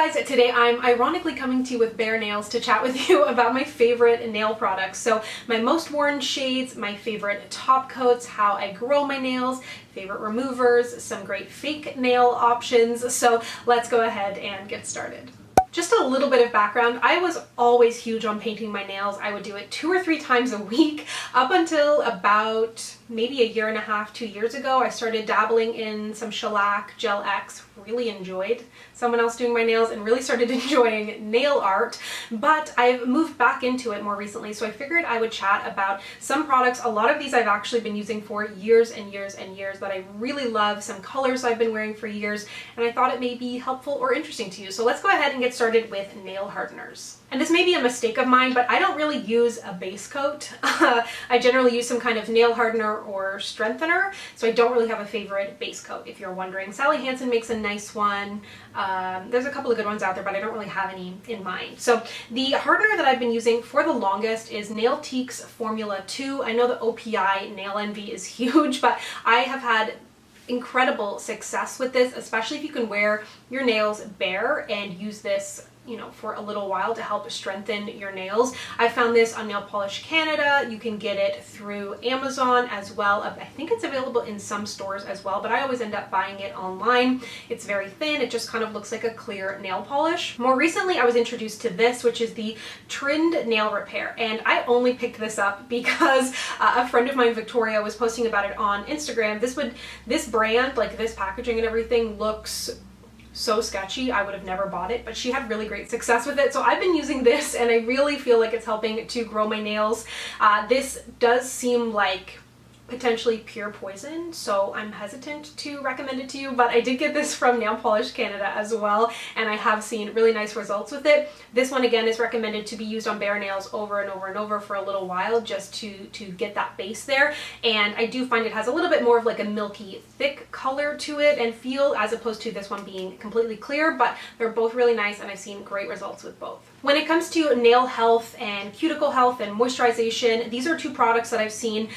guys, today I'm ironically coming to you with bare nails to chat with you about my favorite nail products. So my most worn shades, my favorite top coats, how I grow my nails, favorite removers, some great fake nail options. So let's go ahead and get started. Just a little bit of background. I was always huge on painting my nails. I would do it 2 or 3 times a week up until about maybe a year and a half, 2 years ago. I started dabbling in some shellac, Gel X, really enjoyed someone else doing my nails and really started enjoying nail art, but I've moved back into it more recently, so I figured I would chat about some products. A lot of these I've actually been using for years and years and years that I really love, some colors I've been wearing for years, and I thought it may be helpful or interesting to you. So let's go ahead and get started with nail hardeners. And this may be a mistake of mine, but I don't really use a base coat. I generally use some kind of nail hardener or strengthener, so I don't really have a favorite base coat, if you're wondering. Sally Hansen makes a nice one. There's a couple of good ones out there, but I don't really have any in mind. So the hardener that I've been using for the longest is Nailtique's Formula 2. I know the OPI Nail Envy is huge, but I have had incredible success with this, especially if you can wear your nails bare and use this, you know, for a little while to help strengthen your nails. I found this on Nail Polish Canada. You can get it through Amazon as well. I think it's available in some stores as well, but I always end up buying it online. It's very thin. It just kind of looks like a clear nail polish. More recently, I was introduced to this, which is the Trimmed Nail Repair, and I only picked this up because a friend of mine, Victoria, was posting about it on Instagram. This brand, like this packaging and everything, looks so sketchy. I would have never bought it, but she had really great success with it. So I've been using this and I really feel like it's helping to grow my nails. This does seem like potentially pure poison, so I'm hesitant to recommend it to you, but I did get this from Nail Polish Canada as well, and I have seen really nice results with it. This one again is recommended to be used on bare nails over and over and over for a little while, just to get that base there, and I do find it has a little bit more of like a milky thick color to it and feel, as opposed to this one being completely clear, but they're both really nice and I've seen great results with both. When it comes to nail health and cuticle health and moisturization, these are 2 products that I've seen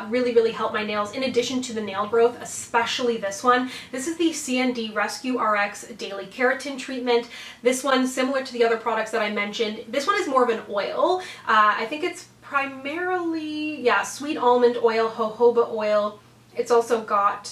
really help my nails in addition to the nail growth, especially this one. This is the CND Rescue RX Daily Keratin Treatment. This one, similar to the other products that I mentioned, this one is more of an oil. I think it's primarily, yeah, sweet almond oil, jojoba oil. It's also got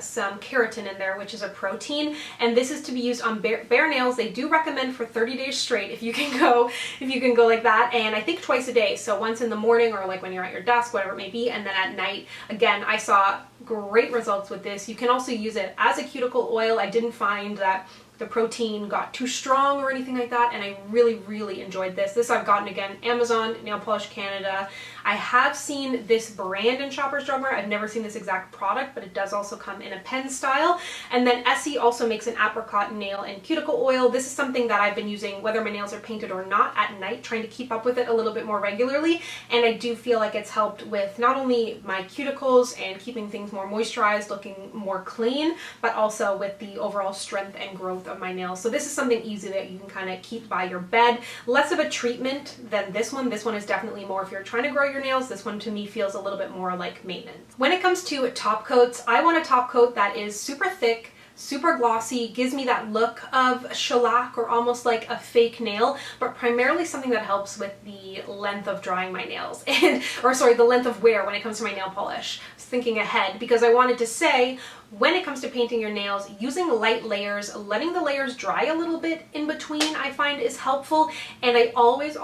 some keratin in there, which is a protein, and this is to be used on bare nails. They do recommend for 30 days straight if you can go like that, and I think twice a day. So once in the morning, or like when you're at your desk, whatever it may be, and then at night. Again, I saw great results with this. You can also use it as a cuticle oil. I didn't find that the protein got too strong or anything like that, and I really enjoyed this. This I've gotten, again, Amazon, Nail Polish Canada. I have seen this brand in Shoppers Drug Mart. I've never seen this exact product, but it does also come in a pen style. And then Essie also makes an apricot nail and cuticle oil. This is something that I've been using whether my nails are painted or not at night, trying to keep up with it a little bit more regularly, and I do feel like it's helped with not only my cuticles and keeping things more moisturized, looking more clean, but also with the overall strength and growth of my nails. So this is something easy that you can kind of keep by your bed. Less of a treatment than this one. This one is definitely more if you're trying to grow your nails. This one to me feels a little bit more like maintenance. When it comes to top coats, I want a top coat that is super thick, super glossy, gives me that look of shellac or almost like a fake nail, but primarily something that helps with the length of drying my nails, the length of wear when it comes to my nail polish. I was thinking ahead because I wanted to say, when it comes to painting your nails, using light layers, letting the layers dry a little bit in between, I find is helpful, and I always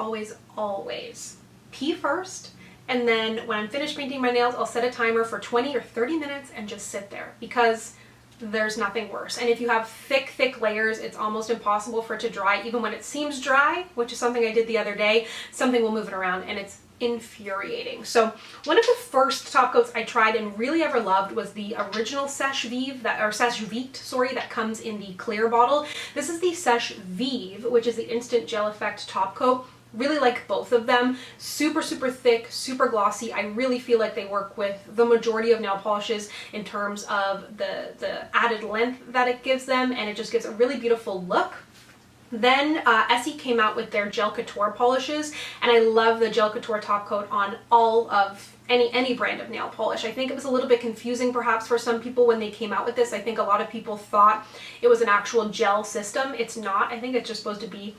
pee first. And then when I'm finished painting my nails, I'll set a timer for 20 or 30 minutes and just sit there, because there's nothing worse. And if you have thick layers, it's almost impossible for it to dry. Even when it seems dry, which is something I did the other day, something will move it around and it's infuriating. So one of the first top coats I tried and really ever loved was the original Sèche Vive, Sèche Vite, that comes in the clear bottle. This is the Sèche Vive, which is the Instant Gel Effect top coat. Really like both of them. Super thick, super glossy. I really feel like they work with the majority of nail polishes in terms of the added length that it gives them, and it just gives a really beautiful look. Then Essie came out with their Gel Couture polishes, and I love the Gel Couture top coat on all of any brand of nail polish. I think it was a little bit confusing perhaps for some people when they came out with this. I think a lot of people thought it was an actual gel system. It's not. I think it's just supposed to be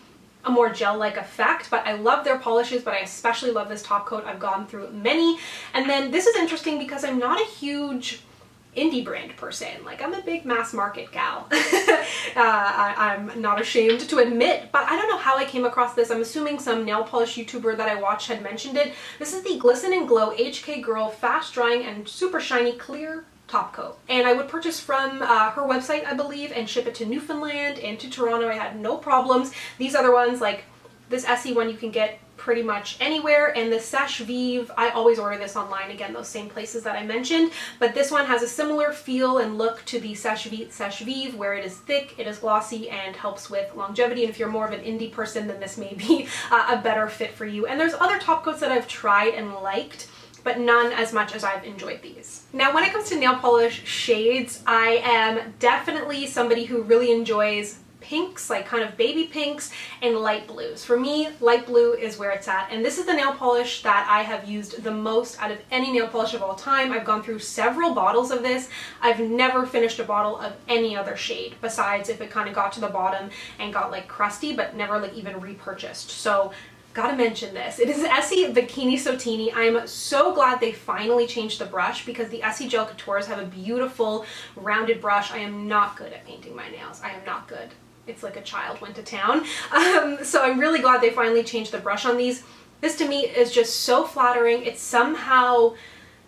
a more gel-like effect, but I love their polishes, but I especially love this top coat. I've gone through many. And then this is interesting because I'm not a huge indie brand per se. Like, I'm a big mass market gal. I'm not ashamed to admit, but I don't know how I came across this. I'm assuming some nail polish YouTuber that I watched had mentioned it. This is the Glisten and Glow HK Girl Fast Drying and Super Shiny Clear top coat, and I would purchase from her website, I believe, and ship it to Newfoundland and to Toronto. I had no problems. These other ones, like this Essie one, you can get pretty much anywhere, and the Sèche Vive, I always order this online, again, those same places that I mentioned, but this one has a similar feel and look to the Sèche Vive, where it is thick, it is glossy, and helps with longevity, and if you're more of an indie person, then this may be a better fit for you. And there's other top coats that I've tried and liked, but none as much as I've enjoyed these. Now, when it comes to nail polish shades, I am definitely somebody who really enjoys pinks, like kind of baby pinks, and light blues. For me, light blue is where it's at, and this is the nail polish that I have used the most out of any nail polish of all time. I've gone through several bottles of this. I've never finished a bottle of any other shade, besides if it kind of got to the bottom and got like crusty, but never like even repurchased. So gotta mention this. It is Essie Bikini Sotini. I'm so glad they finally changed the brush, because the Essie Gel Couture have a beautiful rounded brush. I am not good at painting my nails. I am not good. It's like a child went to town. So I'm really glad they finally changed the brush on these. This to me is just so flattering. It's somehow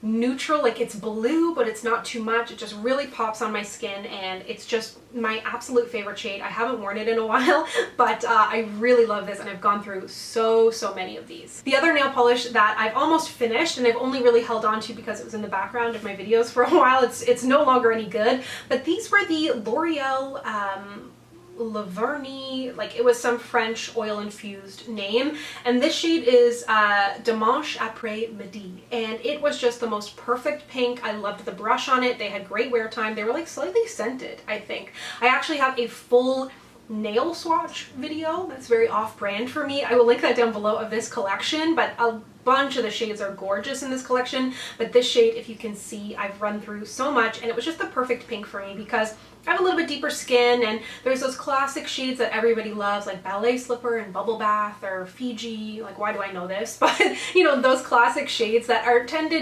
neutral, like it's blue, but it's not too much. It just really pops on my skin, and it's just my absolute favorite shade. I haven't worn it in a while, but I really love this, and I've gone through so many of these. The other nail polish that I've almost finished, and I've only really held on to because it was in the background of my videos for a while, it's no longer any good, but these were the L'Oreal Laverny, like it was some French oil infused name, and this shade is Dimanche Après Midi, and it was just the most perfect pink. I loved the brush on it. They had great wear time. They were like slightly scented, I think. I actually have a full nail swatch video that's very off-brand for me. I will link that down below of this collection, but a bunch of the shades are gorgeous in this collection, but this shade, if you can see, I've run through so much, and it was just the perfect pink for me because I have a little bit deeper skin, and there's those classic shades that everybody loves, like Ballet Slipper and Bubble Bath or Fiji. Like, why do I know this? But you know, those classic shades that are tend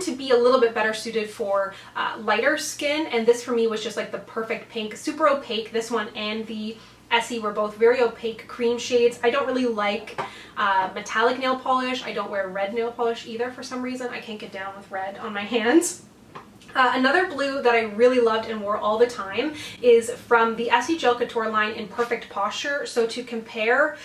to be a little bit better suited for lighter skin, and this for me was just like the perfect pink. Super opaque. This one and the Essie were both very opaque cream shades. I don't really like metallic nail polish. I don't wear red nail polish either for some reason. I can't get down with red on my hands. Another blue that I really loved and wore all the time is from the Essie Gel Couture line in Perfect Posture. So to compare,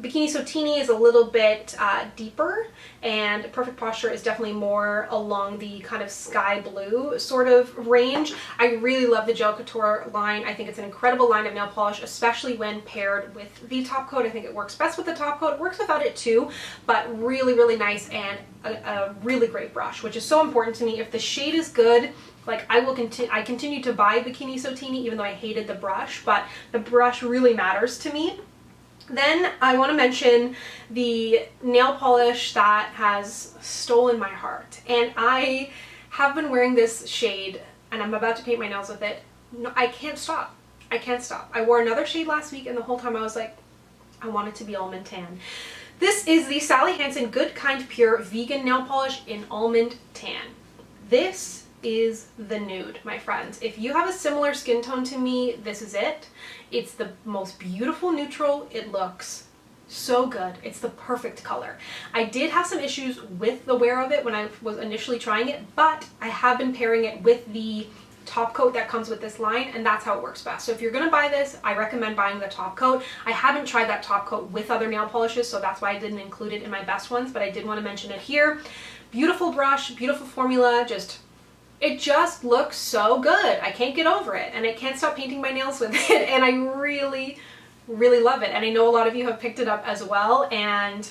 Bikini Sotini is a little bit deeper, and Perfect Posture is definitely more along the kind of sky blue sort of range. I really love the Gel Couture line. I think it's an incredible line of nail polish, especially when paired with the top coat. I think it works best with the top coat. It works without it too, but really nice, and a really great brush, which is so important to me. If the shade is good, like I continue to buy Bikini Sotini even though I hated the brush, but the brush really matters to me. Then I want to mention the nail polish that has stolen my heart, and I have been wearing this shade, and I'm about to paint my nails with it. No, I can't stop. I can't stop. I wore another shade last week, and the whole time I was like, I want it to be almond tan. This is the Sally Hansen Good Kind Pure Vegan Nail Polish in Almond Tan. This is the nude, my friends. If you have a similar skin tone to me, this is it. It's the most beautiful neutral. It looks so good. It's the perfect color. I did have some issues with the wear of it when I was initially trying it, but I have been pairing it with the top coat that comes with this line, and that's how it works best. So if you're gonna buy this, I recommend buying the top coat. I haven't tried that top coat with other nail polishes, so that's why I didn't include it in my best ones, but I did want to mention it here. Beautiful brush, beautiful formula, it just looks so good. I can't get over it, and I can't stop painting my nails with it, and I really love it. And I know a lot of you have picked it up as well, and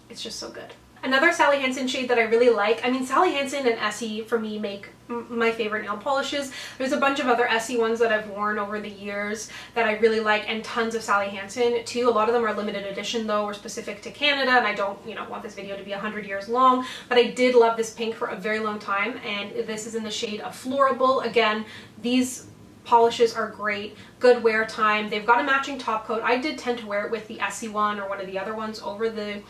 it's just so good. Another Sally Hansen shade that I really like, I mean, Sally Hansen and Essie for me make my favorite nail polishes. There's a bunch of other Essie ones that I've worn over the years that I really like, and tons of Sally Hansen too. A lot of them are limited edition though, or specific to Canada, and I don't, you know, want this video to be 100 years long, but I did love this pink for a very long time, and this is in the shade Afflorable. Again, these polishes are great, good wear time. They've got a matching top coat. I did tend to wear it with the Essie one or one of the other ones over the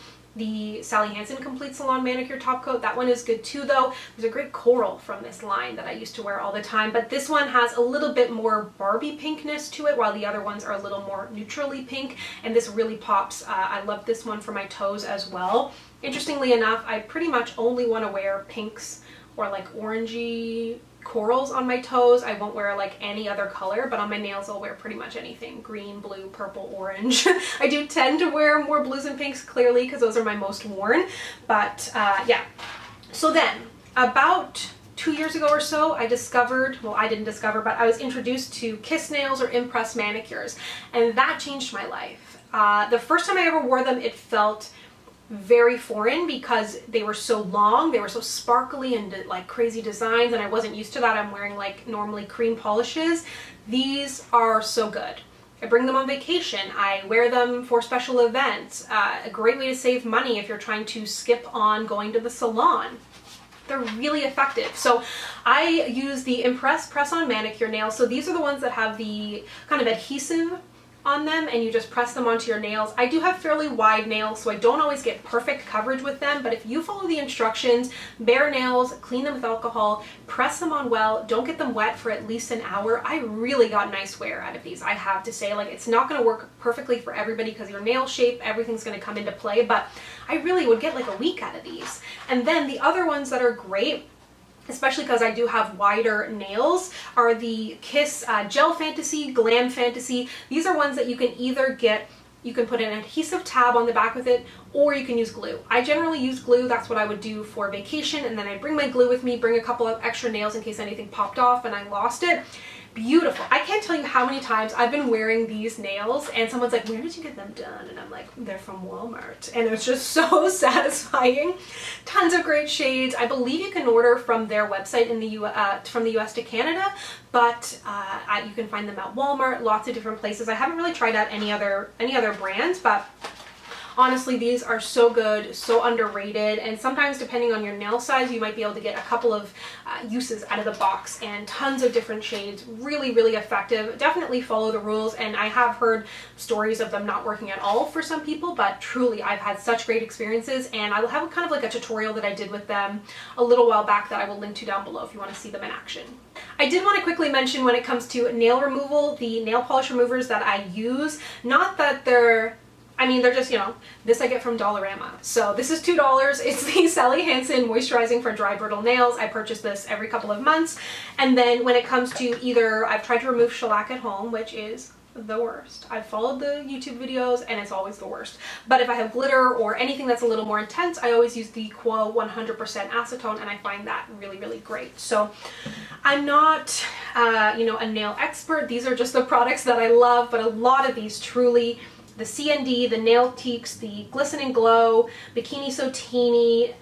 Sally Hansen Complete Salon Manicure top coat. That one is good too though. There's a great coral from this line that I used to wear all the time, but this one has a little bit more Barbie pinkness to it, while the other ones are a little more neutrally pink, and this really pops. I love this one for my toes as well. Interestingly enough, I pretty much only want to wear pinks or like orangey corals on my toes. I won't wear like any other color, but on my nails I'll wear pretty much anything: green, blue, purple, orange. I do tend to wear more blues and pinks clearly because those are my most worn, but yeah. So then about 2 years ago or so, I discovered, well, I didn't discover, but I was introduced to Kiss nails or Impress manicures, and that changed my life. The first time I ever wore them, it felt very foreign because they were so long, they were so sparkly and like crazy designs, and I wasn't used to that. I'm wearing like normally cream polishes. These are so good. I bring them on vacation. I wear them for special events. A great way to save money if you're trying to skip on going to the salon. They're really effective. So I use the Impress press-on manicure nails. So these are the ones that have the kind of adhesive on them, and you just press them onto your nails. I do have fairly wide nails, so I don't always get perfect coverage with them, but if you follow the instructions, bare nails, clean them with alcohol, press them on well, don't get them wet for at least an hour, I really got nice wear out of these, I have to say. Like, it's not going to work perfectly for everybody because your nail shape, everything's going to come into play, but I really would get like a week out of these. And then the other ones that are great, especially because I do have wider nails, are the Kiss Gel Fantasy, Glam Fantasy. These are ones that you can either get, you can put an adhesive tab on the back with it, or you can use glue. I generally use glue. That's what I would do for vacation, and then I bring my glue with me, bring a couple of extra nails in case anything popped off and I lost it. Beautiful. I can't tell you how many times I've been wearing these nails and someone's like, where did you get them done? And I'm like, they're from Walmart. And it's just so satisfying. Tons of great shades. I believe you can order from their website in the from the US to Canada, but you can find them at Walmart, lots of different places. I haven't really tried out any other brands, but honestly, these are so good, so underrated, and sometimes depending on your nail size, you might be able to get a couple of uses out of the box, and tons of different shades. Really, really effective. Definitely follow the rules, and I have heard stories of them not working at all for some people, but truly, I've had such great experiences, and I will have kind of like a tutorial that I did with them a little while back that I will link to down below if you want to see them in action. I did want to quickly mention when it comes to nail removal, the nail polish removers that I use, not that they're, I mean, they're just, you know, this I get from Dollarama. So this is $2. It's the Sally Hansen Moisturizing for Dry Brittle Nails. I purchase this every couple of months. And then when it comes to either, I've tried to remove shellac at home, which is the worst. I've followed the YouTube videos and it's always the worst. But if I have glitter or anything that's a little more intense, I always use the Quo 100% acetone, and I find that really, really great. So I'm not, you know, a nail expert. These are just the products that I love, but a lot of these truly, the CND, the Nail Teaks, the Glisten and Glow, Bikini Sotini,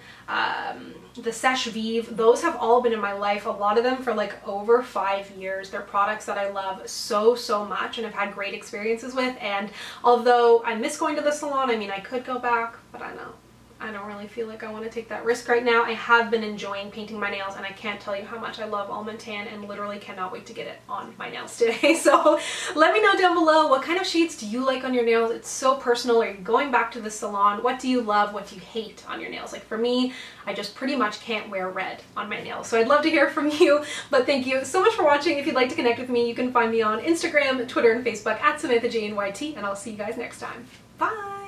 the Seche Vive, those have all been in my life, a lot of them for like over 5 years. They're products that I love so, so much and have had great experiences with, and although I miss going to the salon, I mean, I could go back, but I don't really feel like I want to take that risk right now. I have been enjoying painting my nails, and I can't tell you how much I love Almond Tan and literally cannot wait to get it on my nails today. So let me know down below, what kind of shades do you like on your nails? It's so personal. Are you going back to the salon? What do you love? What do you hate on your nails? Like for me, I just pretty much can't wear red on my nails. So I'd love to hear from you, but thank you so much for watching. If you'd like to connect with me, you can find me on Instagram, Twitter, and Facebook at SamanthaJNYT, and I'll see you guys next time. Bye!